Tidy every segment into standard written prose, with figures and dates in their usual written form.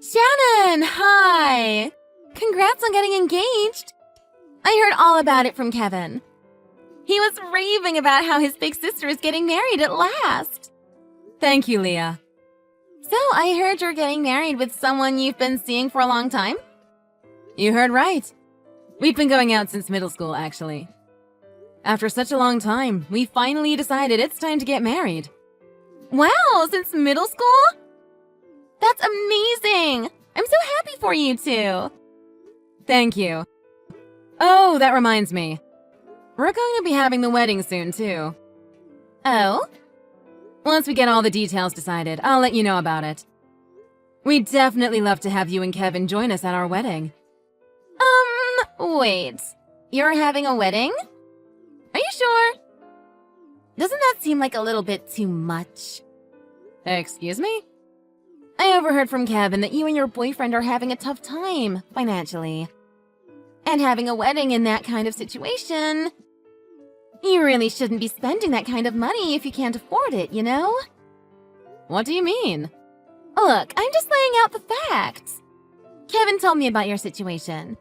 Shannon, hi! Congrats on getting engaged! I heard all about it from Kevin. He was raving about how his big sister is getting married at last. Thank you, Leah. So, I heard you're getting married with someone you've been seeing for a long time? You heard right. We've been going out since middle school, actually. After such a long time, we finally decided it's time to get married. Wow, since middle school? That's amazing! I'm so happy for you two. Thank you. Oh, that reminds me. We're going to be having the wedding soon, too. Oh? Once we get all the details decided, I'll let you know about it. We'd definitely love to have you and Kevin join us at our wedding. Wait. You're having a wedding? Are you sure? Doesn't that seem like a little bit too much? Excuse me? I overheard from Kevin that you and your boyfriend are having a tough time, financially. And having a wedding in that kind of situation... You really shouldn't be spending that kind of money if you can't afford it, you know? What do you mean? Look, I'm just laying out the facts. Kevin told me about your situation.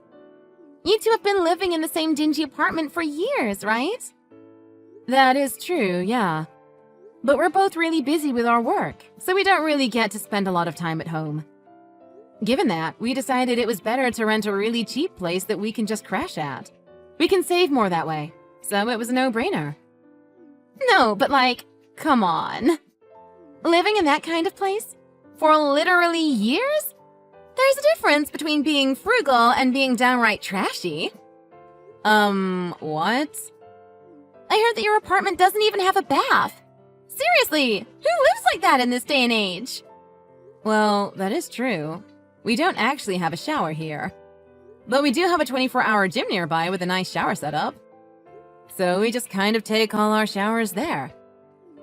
You two have been living in the same dingy apartment for years, right? That is true, yeah. But we're both really busy with our work, so we don't really get to spend a lot of time at home. Given that, we decided it was better to rent a really cheap place that we can just crash at. We can save more that way, so it was a no-brainer. No, but come on. Living in that kind of place? For literally years? There's a difference between being frugal and being downright trashy. What? I heard that your apartment doesn't even have a bath. Seriously, who lives like that in this day and age? Well, that is true. We don't actually have a shower here. But we do have a 24-hour gym nearby with a nice shower setup. So we just kind of take all our showers there.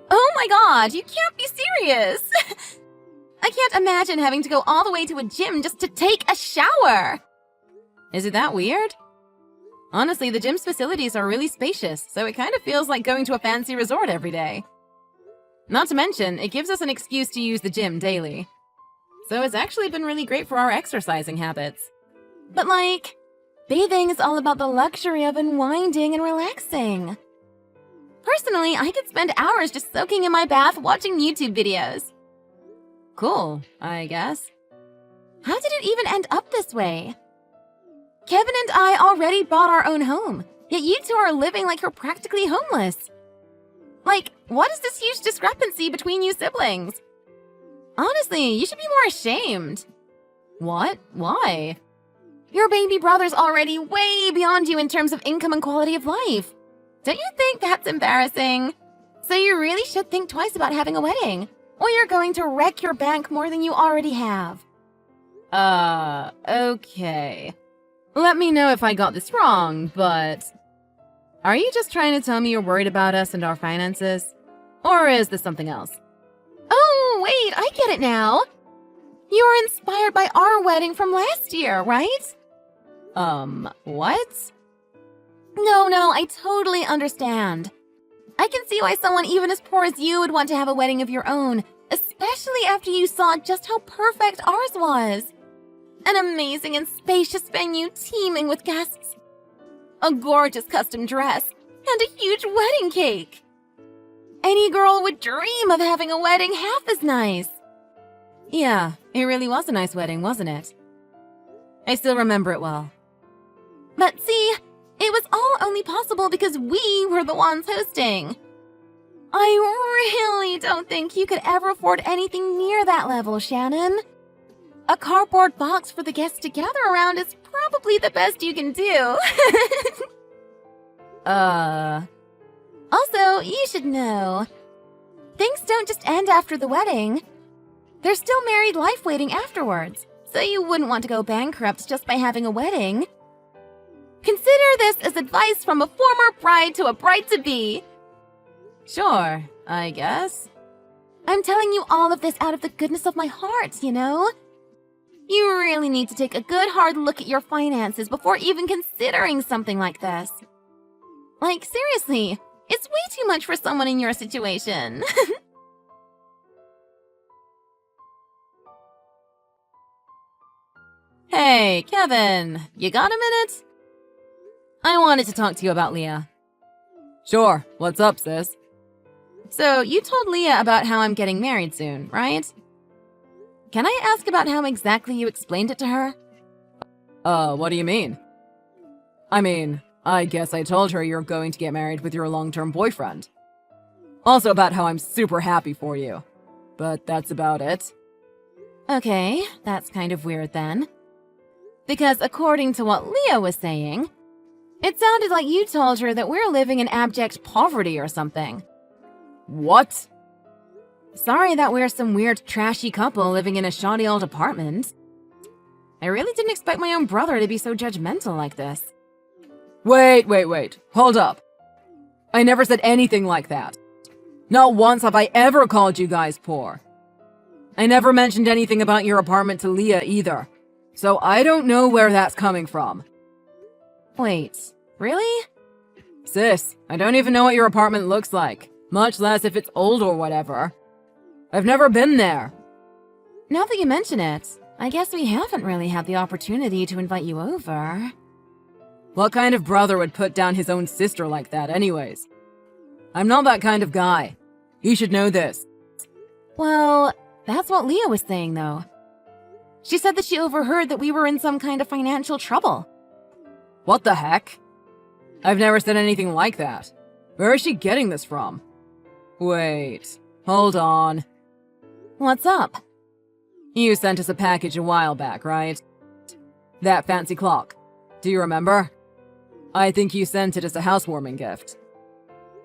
Oh my god, you can't be serious! I can't imagine having to go all the way to a gym just to take a shower! Is it that weird? Honestly, the gym's facilities are really spacious, so it kind of feels like going to a fancy resort every day. Not to mention, it gives us an excuse to use the gym daily. So it's actually been really great for our exercising habits. But bathing is all about the luxury of unwinding and relaxing. Personally, I could spend hours just soaking in my bath watching YouTube videos. Cool, I guess. How did it even end up this way? Kevin and I already bought our own home, yet you two are living like you're practically homeless. What is this huge discrepancy between you siblings? Honestly, you should be more ashamed. What? Why? Your baby brother's already way beyond you in terms of income and quality of life. Don't you think that's embarrassing? So you really should think twice about having a wedding, or you're going to wreck your bank more than you already have. Okay. Let me know if I got this wrong, but... Are you just trying to tell me you're worried about us and our finances? Or is this something else? Oh, wait, I get it now. You were inspired by our wedding from last year, right? What? No, I totally understand. I can see why someone even as poor as you would want to have a wedding of your own, especially after you saw just how perfect ours was. An amazing and spacious venue teeming with guests. A gorgeous custom dress, and a huge wedding cake. Any girl would dream of having a wedding half as nice. Yeah, it really was a nice wedding, wasn't it? I still remember it well. But see, it was all only possible because we were the ones hosting. I really don't think you could ever afford anything near that level, Shannon. A cardboard box for the guests to gather around is probably the best you can do. Also, you should know, things don't just end after the wedding. There's still married life waiting afterwards, so you wouldn't want to go bankrupt just by having a wedding. Consider this as advice from a former bride to a bride-to-be. Sure, I guess. I'm telling you all of this out of the goodness of my heart, you know? You really need to take a good hard look at your finances before even considering something like this. Seriously, it's way too much for someone in your situation. Hey, Kevin, you got a minute? I wanted to talk to you about Leah. Sure, what's up, sis? So, you told Leah about how I'm getting married soon, right? Can I ask about how exactly you explained it to her? What do you mean? I mean, I guess I told her you're going to get married with your long-term boyfriend. Also about how I'm super happy for you. But that's about it. Okay, that's kind of weird then. Because according to what Leah was saying, it sounded like you told her that we're living in abject poverty or something. What? Sorry that we're some weird trashy couple living in a shoddy old apartment. I really didn't expect my own brother to be so judgmental like this. Wait. Hold up. I never said anything like that. Not once have I ever called you guys poor. I never mentioned anything about your apartment to Leah either. So I don't know where that's coming from. Wait, really? Sis, I don't even know what your apartment looks like, much less if it's old or whatever. I've never been there. Now that you mention it, I guess we haven't really had the opportunity to invite you over. What kind of brother would put down his own sister like that anyways? I'm not that kind of guy. You should know this. Well, that's what Leah was saying though. She said that she overheard that we were in some kind of financial trouble. What the heck? I've never said anything like that. Where is she getting this from? Wait, hold on. What's up? You sent us a package a while back, right? That fancy clock. Do you remember? I think you sent it as a housewarming gift.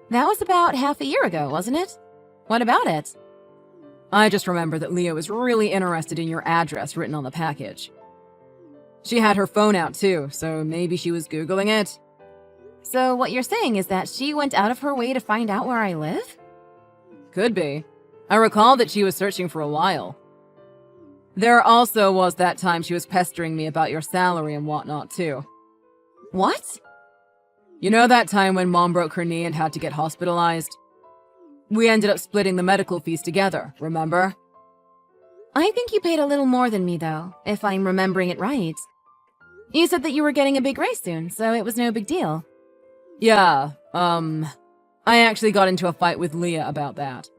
That was about half a year ago, wasn't it? What about it? I just remember that Leah was really interested in your address written on the package. She had her phone out too, so maybe she was Googling it. So what you're saying is that she went out of her way to find out where I live? Could be. I recall that she was searching for a while. There also was that time she was pestering me about your salary and whatnot too. What? You know that time when Mom broke her knee and had to get hospitalized? We ended up splitting the medical fees together, remember? I think you paid a little more than me though, if I'm remembering it right. You said that you were getting a big raise soon, so it was no big deal. Yeah, I actually got into a fight with Leah about that.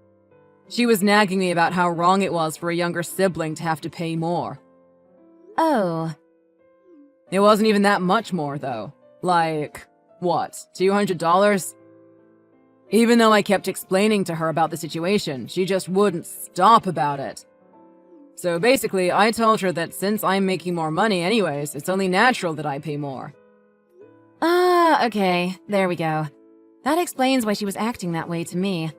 She was nagging me about how wrong it was for a younger sibling to have to pay more. Oh. It wasn't even that much more though. Like, what, $200? Even though I kept explaining to her about the situation, she just wouldn't stop about it. So basically, I told her that since I'm making more money anyways, it's only natural that I pay more. Ah, okay, there we go. That explains why she was acting that way to me.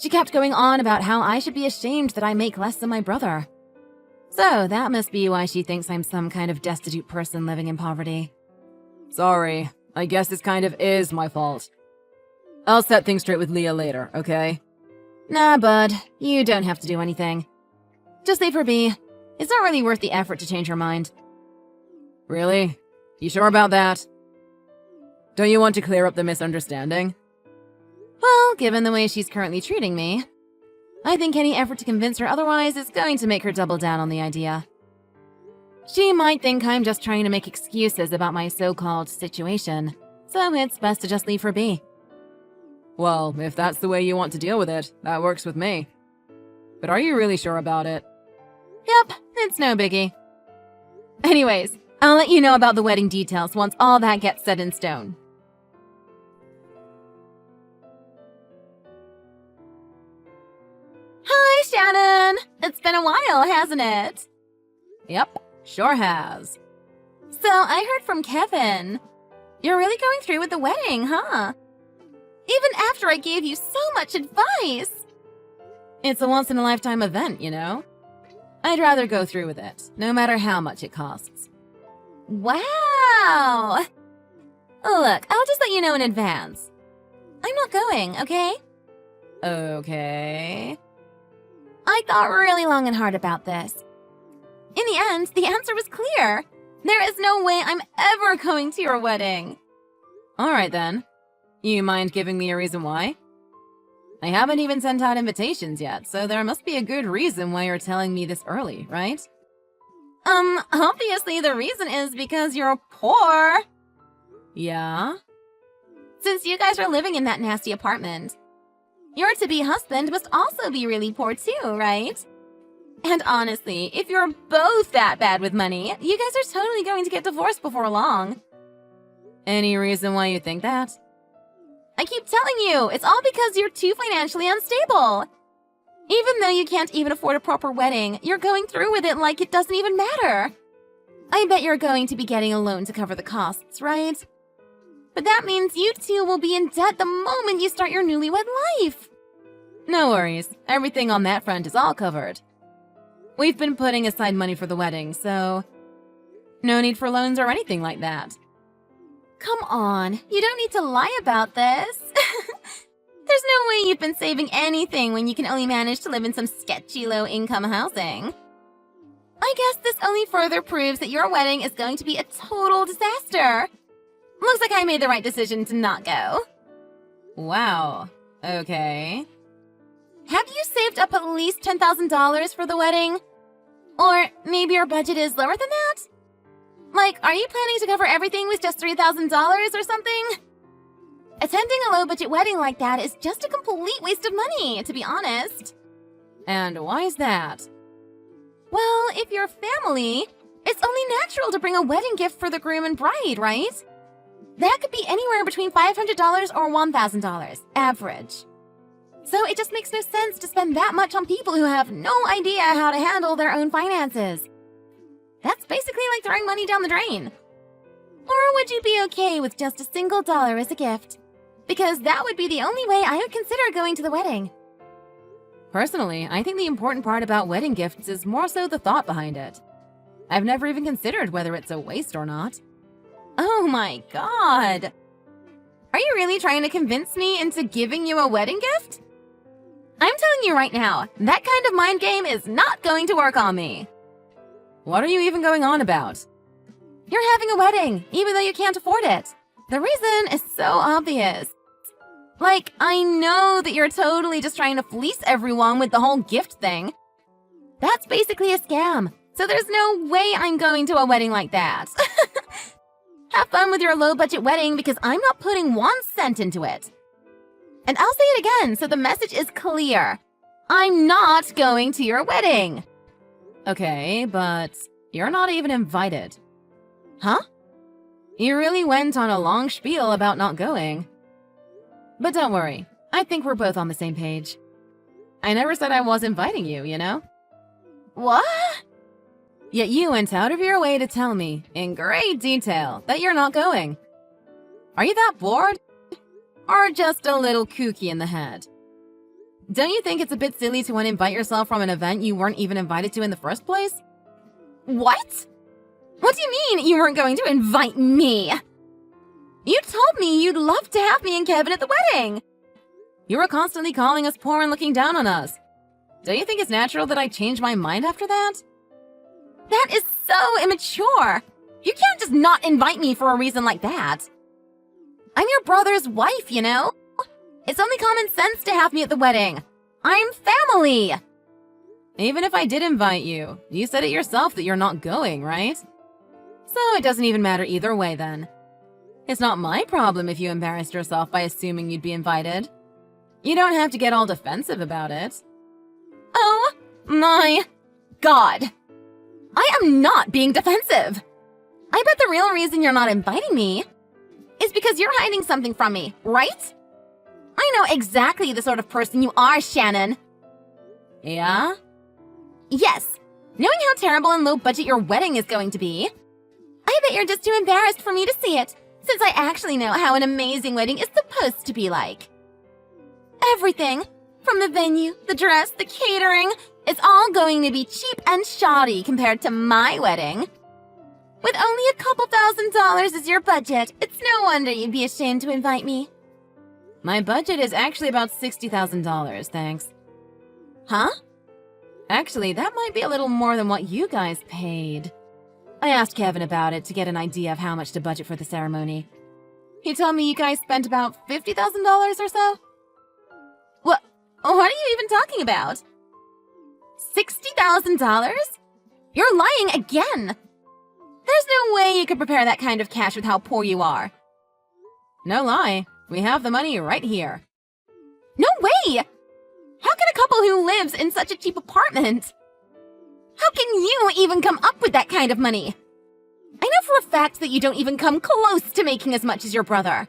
She kept going on about how I should be ashamed that I make less than my brother. So that must be why she thinks I'm some kind of destitute person living in poverty. Sorry, I guess this kind of is my fault. I'll set things straight with Leah later, okay? Nah, bud. You don't have to do anything. Just leave her be. It's not really worth the effort to change her mind. Really? You sure about that? Don't you want to clear up the misunderstanding? Well, given the way she's currently treating me, I think any effort to convince her otherwise is going to make her double down on the idea. She might think I'm just trying to make excuses about my so-called situation, so it's best to just leave her be. Well, if that's the way you want to deal with it, that works with me. But are you really sure about it? Yep, it's no biggie. Anyways, I'll let you know about the wedding details once all that gets set in stone. Hi, Shannon! It's been a while, hasn't it? Yep, sure has. So, I heard from Kevin. You're really going through with the wedding, huh? Even after I gave you so much advice! It's a once-in-a-lifetime event, you know? I'd rather go through with it, no matter how much it costs. Wow! Look, I'll just let you know in advance. I'm not going, okay? Okay. I thought really long and hard about this. In the end, the answer was clear. There is no way I'm ever going to your wedding. Alright then. You mind giving me a reason why? I haven't even sent out invitations yet, so there must be a good reason why you're telling me this early, right? Obviously the reason is because you're poor. Yeah? Since you guys are living in that nasty apartment, your to-be husband must also be really poor too, right? And honestly, if you're both that bad with money, you guys are totally going to get divorced before long. Any reason why you think that? I keep telling you, it's all because you're too financially unstable. Even though you can't even afford a proper wedding, you're going through with it like it doesn't even matter. I bet you're going to be getting a loan to cover the costs, right? But that means you two will be in debt the moment you start your newlywed life. No worries. Everything on that front is all covered. We've been putting aside money for the wedding, so no need for loans or anything like that. Come on, you don't need to lie about this. There's no way you've been saving anything when you can only manage to live in some sketchy low-income housing. I guess this only further proves that your wedding is going to be a total disaster. Looks like I made the right decision to not go. Wow. Okay. Have you saved up at least $10,000 for the wedding? Or maybe your budget is lower than that? Like, are you planning to cover everything with just $3,000 or something? Attending a low-budget wedding like that is just a complete waste of money, to be honest. And why is that? Well, if you're family, it's only natural to bring a wedding gift for the groom and bride, right? That could be anywhere between $500 or $1,000, average. So it just makes no sense to spend that much on people who have no idea how to handle their own finances. That's basically like throwing money down the drain. Or would you be okay with just a single dollar as a gift? Because that would be the only way I would consider going to the wedding. Personally, I think the important part about wedding gifts is more so the thought behind it. I've never even considered whether it's a waste or not. Oh my god! Are you really trying to convince me into giving you a wedding gift? I'm telling you right now, that kind of mind game is not going to work on me. What are you even going on about? You're having a wedding, even though you can't afford it. The reason is so obvious. Like, I know that you're totally just trying to fleece everyone with the whole gift thing. That's basically a scam, so there's no way I'm going to a wedding like that. Have fun with your low-budget wedding because I'm not putting 1 cent into it. And I'll say it again so the message is clear. I'm not going to your wedding. Okay, but you're not even invited. Huh? You really went on a long spiel about not going. But don't worry, I think we're both on the same page. I never said I was inviting you, you know? What? Yet you went out of your way to tell me, in great detail, that you're not going. Are you that bored? Or just a little kooky in the head? Don't you think it's a bit silly to uninvite yourself from an event you weren't even invited to in the first place? What? What do you mean you weren't going to invite me? You told me you'd love to have me and Kevin at the wedding. You were constantly calling us poor and looking down on us. Don't you think it's natural that I change my mind after that? That is so immature. You can't just not invite me for a reason like that. I'm your brother's wife, you know? It's only common sense to have me at the wedding. I'm family. Even if I did invite you, you said it yourself that you're not going, right? So it doesn't even matter either way then. It's not my problem if you embarrassed yourself by assuming you'd be invited. You don't have to get all defensive about it. Oh my god. I am not being defensive. I bet the real reason you're not inviting me is because you're hiding something from me, right? I know exactly the sort of person you are, Shannon. Yeah? Yes. Knowing how terrible and low budget your wedding is going to be, I bet you're just too embarrassed for me to see it, since I actually know how an amazing wedding is supposed to be like. Everything, from the venue, the dress, the catering, it's all going to be cheap and shoddy compared to my wedding. With only a couple $1,000s as your budget, it's no wonder you'd be ashamed to invite me. My budget is actually about $60,000, thanks. Huh? Actually, that might be a little more than what you guys paid. I asked Kevin about it to get an idea of how much to budget for the ceremony. He told me you guys spent about $50,000 or so. What are you even talking about? $60,000? You're lying again! There's no way you could prepare that kind of cash with how poor you are. No lie, we have the money right here. No way! How can a couple who lives in such a cheap apartment? How can you even come up with that kind of money? I know for a fact that you don't even come close to making as much as your brother.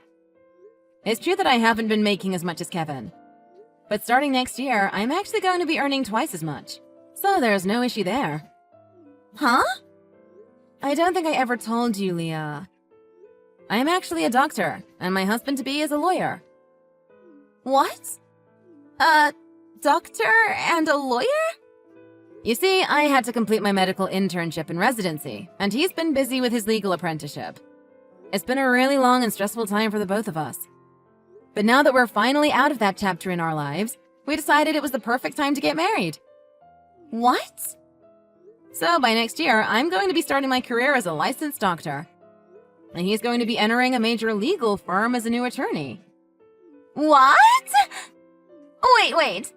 It's true that I haven't been making as much as Kevin. But starting next year, I'm actually going to be earning twice as much. So there's no issue there. Huh? I don't think I ever told you, Leah. I am actually a doctor, and my husband-to-be is a lawyer. What? A doctor and a lawyer? You see, I had to complete my medical internship and residency, and he's been busy with his legal apprenticeship. It's been a really long and stressful time for the both of us. But now that we're finally out of that chapter in our lives, we decided it was the perfect time to get married. What? So by next year, I'm going to be starting my career as a licensed doctor. And he's going to be entering a major legal firm as a new attorney. What? Wait.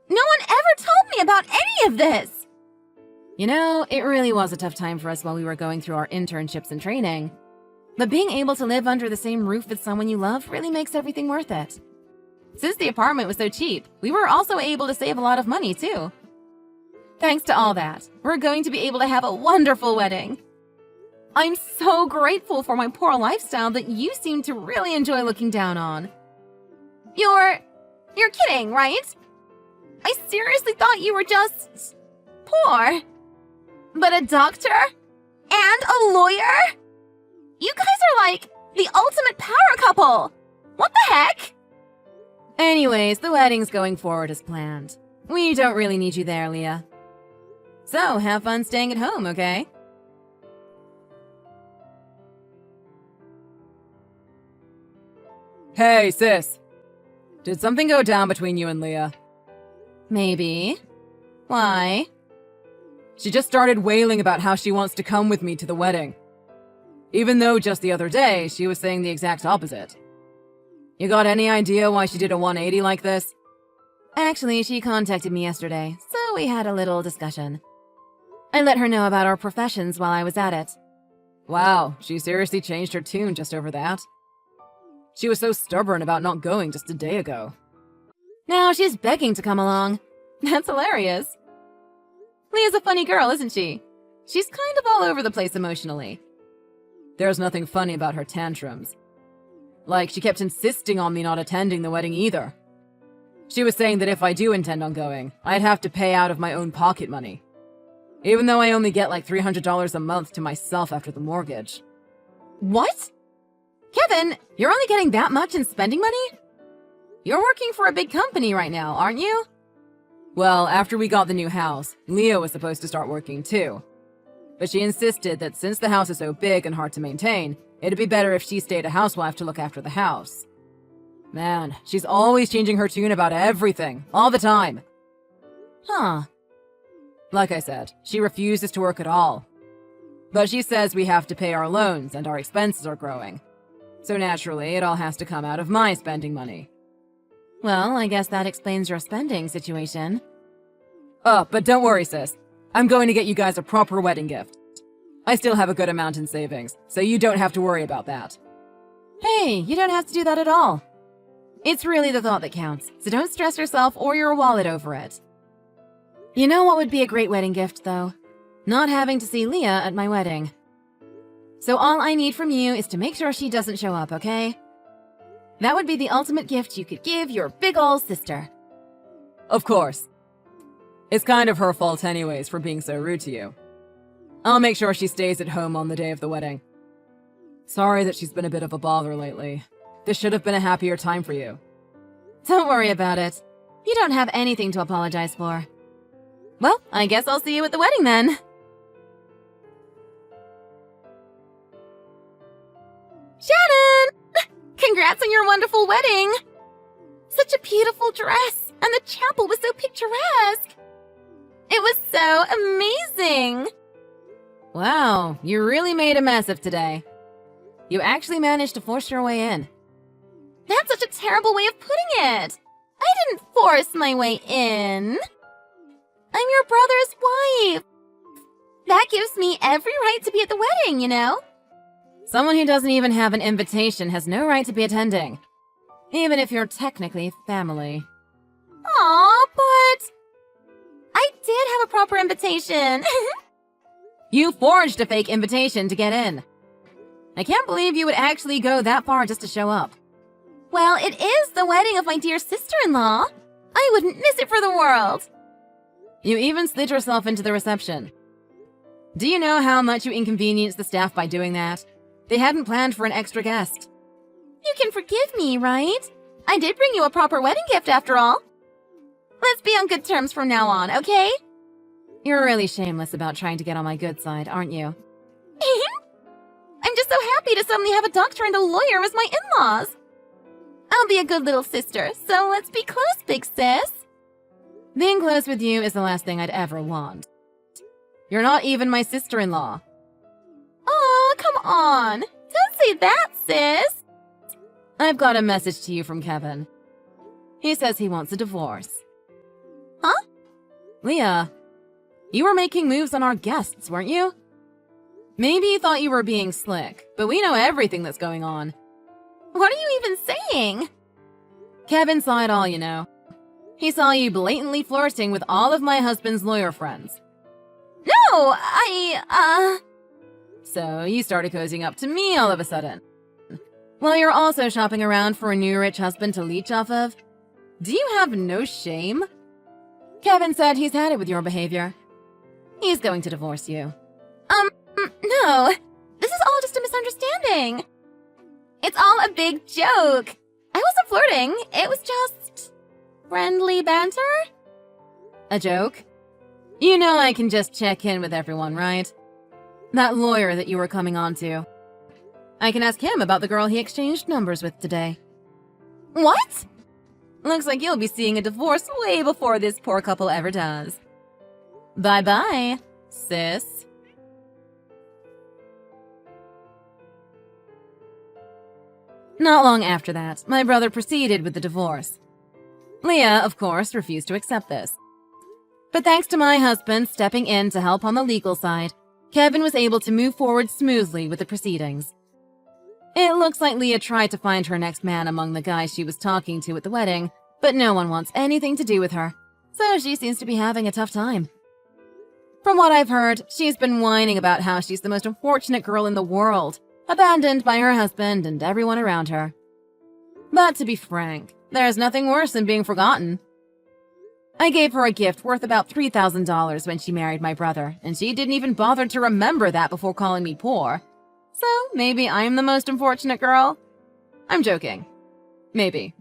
No one ever told me about any of this! You know, it really was a tough time for us while we were going through our internships and training. But being able to live under the same roof with someone you love really makes everything worth it. Since the apartment was so cheap, we were also able to save a lot of money, too. Thanks to all that, we're going to be able to have a wonderful wedding. I'm so grateful for my poor lifestyle that you seem to really enjoy looking down on. You're kidding, right? I seriously thought you were just poor. But a doctor? And a lawyer? You guys are like the ultimate power couple! What the heck? Anyways, the wedding's going forward as planned. We don't really need you there, Leah. So, have fun staying at home, okay? Hey, sis. Did something go down between you and Leah? Maybe. Why? She just started wailing about how she wants to come with me to the wedding. Even though just the other day, she was saying the exact opposite. You got any idea why she did a 180 like this? Actually, she contacted me yesterday, so we had a little discussion. I let her know about our professions while I was at it. Wow, she seriously changed her tune just over that? She was so stubborn about not going just a day ago. Now she's begging to come along. That's hilarious. Leah's a funny girl, isn't she? She's kind of all over the place emotionally. There's nothing funny about her tantrums. Like, she kept insisting on me not attending the wedding either. She was saying that if I do intend on going, I'd have to pay out of my own pocket money. Even though I only get like $300 a month to myself after the mortgage. What? Kevin, you're only getting that much in spending money? You're working for a big company right now, aren't you? Well, after we got the new house, Leah was supposed to start working too. But she insisted that since the house is so big and hard to maintain, it'd be better if she stayed a housewife to look after the house. Man, she's always changing her tune about everything, all the time. Huh. Like I said, she refuses to work at all. But she says we have to pay our loans and our expenses are growing. So naturally, it all has to come out of my spending money. Well, I guess that explains your spending situation. Oh, but don't worry, sis. I'm going to get you guys a proper wedding gift. I still have a good amount in savings, so you don't have to worry about that. Hey, you don't have to do that at all. It's really the thought that counts, so don't stress yourself or your wallet over it. You know what would be a great wedding gift, though? Not having to see Leah at my wedding. So all I need from you is to make sure she doesn't show up, okay? That would be the ultimate gift you could give your big ol' sister. Of course. It's kind of her fault anyways for being so rude to you. I'll make sure she stays at home on the day of the wedding. Sorry that she's been a bit of a bother lately. This should have been a happier time for you. Don't worry about it. You don't have anything to apologize for. Well, I guess I'll see you at the wedding then. Shannon! Congrats on your wonderful wedding! Such a beautiful dress, and the chapel was so picturesque! It was so amazing! Wow, you really made a mess of today. You actually managed to force your way in. That's such a terrible way of putting it! I didn't force my way in! I'm your brother's wife! That gives me every right to be at the wedding, you know? Someone who doesn't even have an invitation has no right to be attending, even if you're technically family. Aw, but I did have a proper invitation. You forged a fake invitation to get in. I can't believe you would actually go that far just to show up. Well, it is the wedding of my dear sister-in-law. I wouldn't miss it for the world. You even slid yourself into the reception. Do you know how much you inconvenienced the staff by doing that? They hadn't planned for an extra guest. You can forgive me, right? I did bring you a proper wedding gift after all. Let's be on good terms from now on, okay? You're really shameless about trying to get on my good side, aren't you? I'm just so happy to suddenly have a doctor and a lawyer as my in-laws. I'll be a good little sister, so let's be close, big sis. Being close with you is the last thing I'd ever want. You're not even my sister-in-law. Oh, come on. Don't say that, sis. I've got a message to you from Kevin. He says he wants a divorce. Huh? Leah, you were making moves on our guests, weren't you? Maybe you thought you were being slick, but we know everything that's going on. What are you even saying? Kevin saw it all, you know. He saw you blatantly flirting with all of my husband's lawyer friends. No, So you started cozying up to me all of a sudden. While you're also shopping around for a new rich husband to leech off of. Do you have no shame? Kevin said he's had it with your behavior. He's going to divorce you. No. This is all just a misunderstanding. It's all a big joke. I wasn't flirting. It was just friendly banter. A joke? You know I can just check in with everyone, right? That lawyer that you were coming on to. I can ask him about the girl he exchanged numbers with today. What? Looks like you'll be seeing a divorce way before this poor couple ever does. Bye-bye, sis. Not long after that, my brother proceeded with the divorce. Leah, of course, refused to accept this. But thanks to my husband stepping in to help on the legal side, Kevin was able to move forward smoothly with the proceedings. It looks like Leah tried to find her next man among the guys she was talking to at the wedding, but no one wants anything to do with her, so she seems to be having a tough time. From what I've heard, she's been whining about how she's the most unfortunate girl in the world, abandoned by her husband and everyone around her. But to be frank, there's nothing worse than being forgotten. I gave her a gift worth about $3,000 when she married my brother, and she didn't even bother to remember that before calling me poor. So maybe I'm the most unfortunate girl? I'm joking. Maybe.